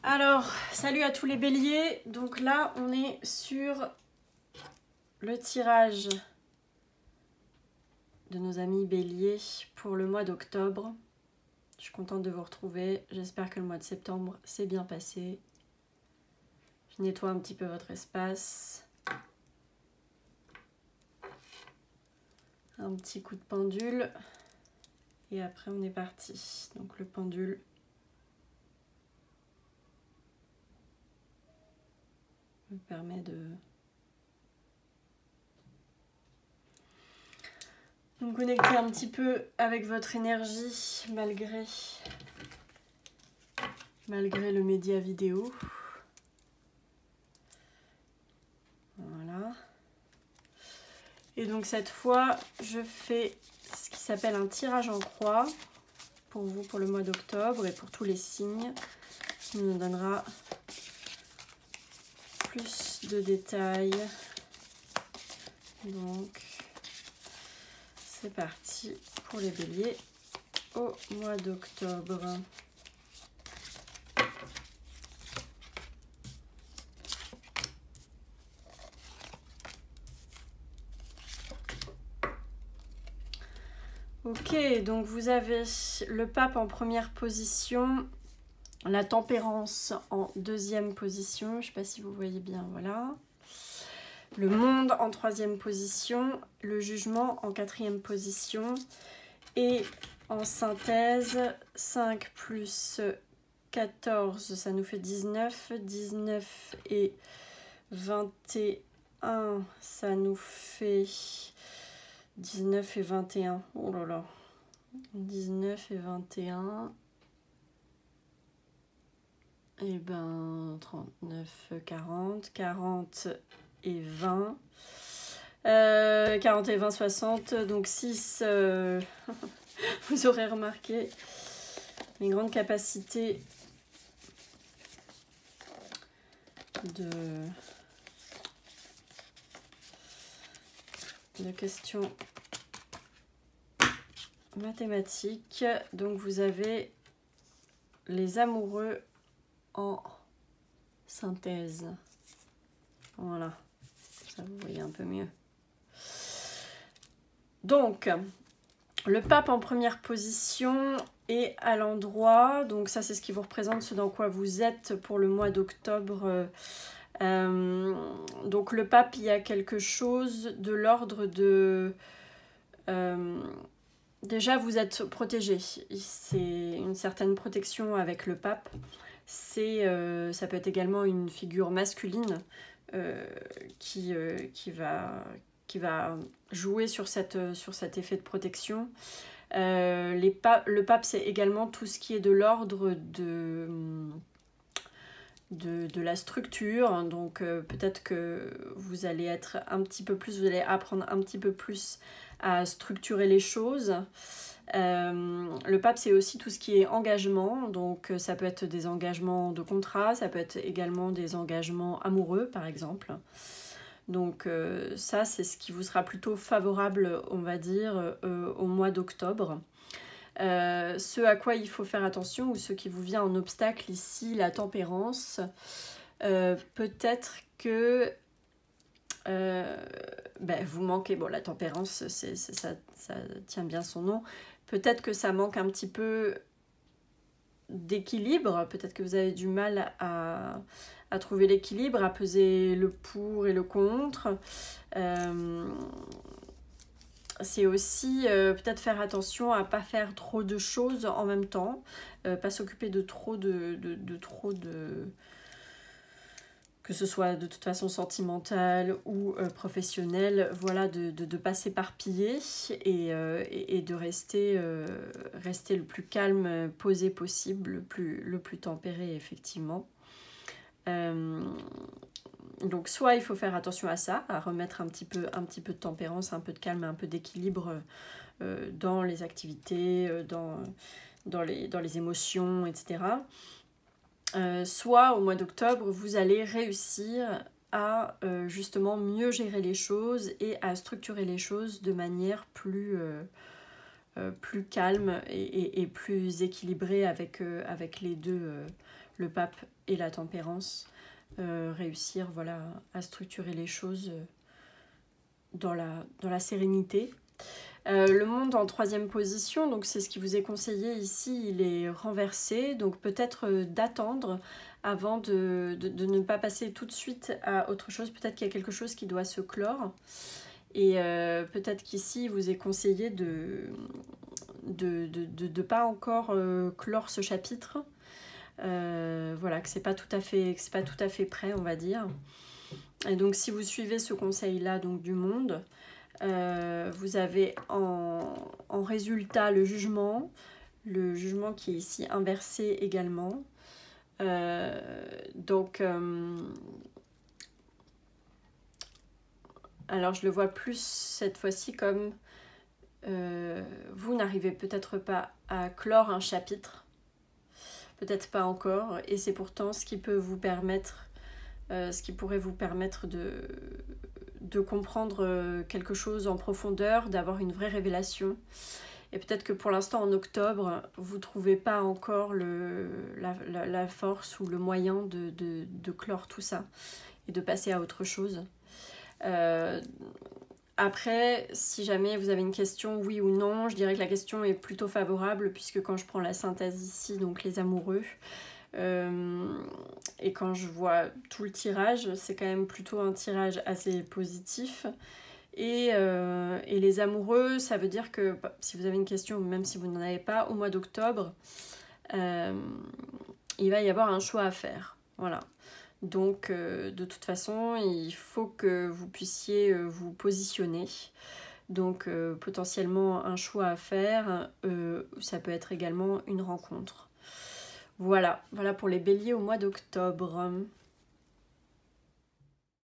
Alors, salut à tous les béliers. Donc là, on est sur le tirage de nos amis béliers pour le mois d'octobre. Je suis contente de vous retrouver. J'espère que le mois de septembre s'est bien passé. Je nettoie un petit peu votre espace. Un petit coup de pendule. Et après, on est parti. Donc le pendule. Me permet de me connecter un petit peu avec votre énergie malgré le média vidéo. Voilà. Et donc cette fois, je fais ce qui s'appelle un tirage en croix pour vous pour le mois d'octobre et pour tous les signes. Qui nous donnera plus de détails. Donc, c'est parti pour les béliers au mois d'octobre. Ok, donc vous avez le pape en première position, la tempérance en deuxième position, je ne sais pas si vous voyez bien, voilà. Le monde en troisième position, le jugement en quatrième position et en synthèse 5 plus 14, ça nous fait 19, 19 et 21, ça nous fait 19 et 21, oh là là, 19 et 21, et ben 39, 40, 40 et 20, 40 et 20, 60, donc 6, vous aurez remarqué mes grandes capacités de questions mathématiques. Donc vous avez les amoureux en synthèse. Voilà, ça vous voyez un peu mieux. Donc, le pape en première position est à l'endroit. Donc ça, c'est ce qui vous représente, ce dans quoi vous êtes pour le mois d'octobre. Donc le pape, il y a quelque chose de l'ordre de... déjà, vous êtes protégé. C'est une certaine protection avec le pape. Ça peut être également une figure masculine qui va jouer sur cet effet de protection. Le pape, c'est également tout ce qui est de l'ordre de la structure. Donc peut-être que vous allez être un petit peu plus, vous allez apprendre un petit peu plus à structurer les choses. Le pape, c'est aussi tout ce qui est engagement, donc ça peut être des engagements de contrat, ça peut être également des engagements amoureux par exemple. Donc ça, c'est ce qui vous sera plutôt favorable, on va dire, au mois d'octobre. Ce à quoi il faut faire attention, ou ce qui vous vient en obstacle ici, la tempérance, peut-être que vous manquez, bon, la tempérance, ça tient bien son nom, peut-être que ça manque un petit peu d'équilibre, peut-être que vous avez du mal à trouver l'équilibre, à peser le pour et le contre. C'est aussi peut-être faire attention à ne pas faire trop de choses en même temps, pas s'occuper de trop de que ce soit de toute façon sentimentale ou professionnelle, voilà, de pas s'éparpiller et de rester le plus calme, posé possible, le plus tempéré effectivement. Donc soit il faut faire attention à ça, à remettre un petit peu de tempérance, un peu de calme, un peu d'équilibre dans les activités, dans les émotions, etc. Soit au mois d'octobre, vous allez réussir à justement mieux gérer les choses et à structurer les choses de manière plus plus calme et plus équilibré avec les deux, le pape et la tempérance. Réussir voilà, à structurer les choses dans la sérénité. Le monde en 3e position, donc c'est ce qui vous est conseillé ici, il est renversé, donc peut-être d'attendre avant de ne pas passer tout de suite à autre chose. Peut-être qu'il y a quelque chose qui doit se clore, et peut-être qu'ici il vous est conseillé de pas encore clore ce chapitre. Voilà, que c'est pas tout à fait prêt, on va dire. Et donc si vous suivez ce conseil là donc du monde, vous avez en résultat le jugement qui est ici inversé également. Alors je le vois plus cette fois-ci comme vous n'arrivez peut-être pas à clore un chapitre, peut-être pas encore, et c'est pourtant ce qui peut vous permettre, ce qui pourrait vous permettre de comprendre quelque chose en profondeur, d'avoir une vraie révélation. Et peut-être que pour l'instant, en octobre, vous ne trouvez pas encore la force ou le moyen de clore tout ça et de passer à autre chose. Après, si jamais vous avez une question, oui ou non, je dirais que la question est plutôt favorable, puisque quand je prends la synthèse ici, donc les amoureux, et quand je vois tout le tirage, c'est quand même plutôt un tirage assez positif. Et les amoureux, ça veut dire que si vous avez une question, même si vous n'en avez pas, au mois d'octobre, il va y avoir un choix à faire. Voilà. Donc, de toute façon, il faut que vous puissiez vous positionner. Donc, potentiellement un choix à faire, ça peut être également une rencontre. Voilà pour les béliers au mois d'octobre.